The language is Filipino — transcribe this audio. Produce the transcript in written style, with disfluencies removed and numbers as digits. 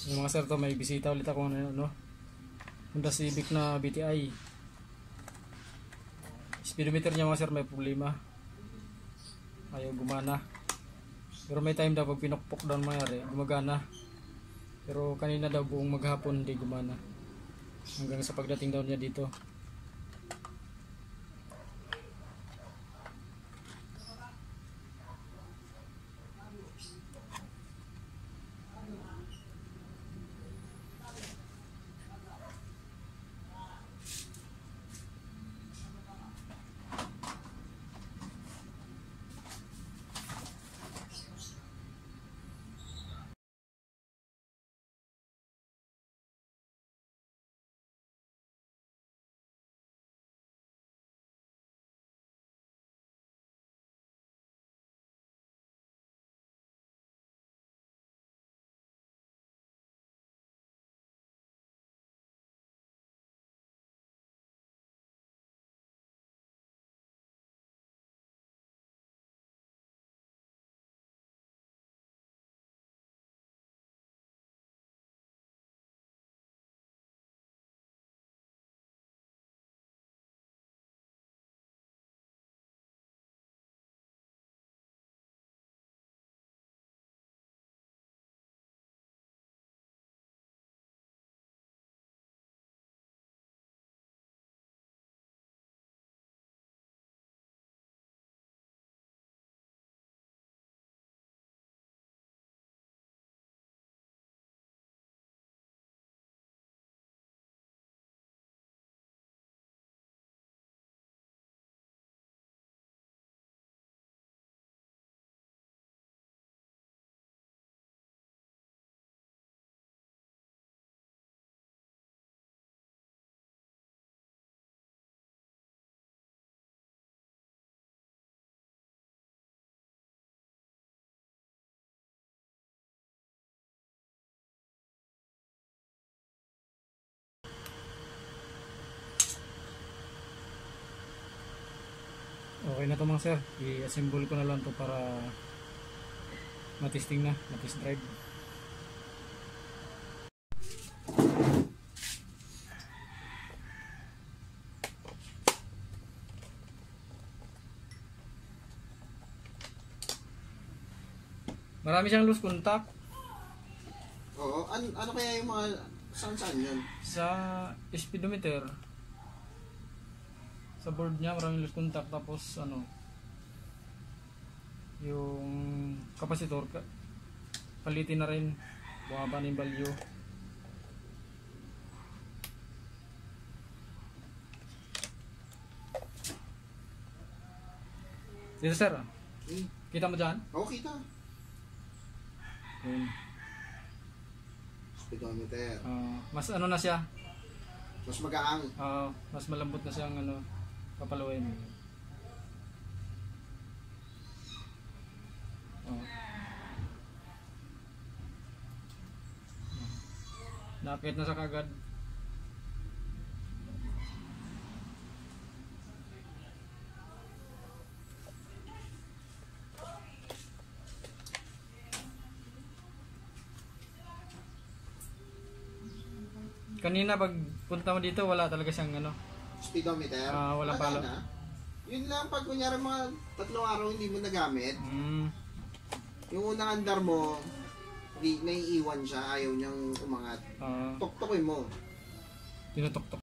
Yung mga sir to, may bisita ulit ako ano, Honda Civic na BTI. Speedometer niya mga sir may problema. Ayaw gumana. Pero may time daw pag pinukpok daw mayari, gumagana. Pero kanina daw buong maghapon hindi gumana. Hanggang sa pagdating daw niya dito. Okay na to mga sir, i-assemble ko na lang to para matesting na, matest drive. Marami siyang loose contact. Oo, ano kaya yung mga saan yun? Sa speedometer, sa board niya maraming loose contact, tapos ano, yung kapasitor palitin na rin, bumaba na yung value. Dito sir, kita mo dyan? Oo, kita. Speedometer. Mas ano na siya, Mas magaang. mas malambot na siyang ano, papaluin. Nakakit na sa kagad. Kanina pag punta mo dito wala talaga siyang ano, Speedometer? wala palo. Na. Yun lang, pag kunyari mga 3 araw hindi mo nagamit, yung unang andar mo, naiiwan siya, ayaw niyang umangat. Tuktukin mo. Tinutok-tok.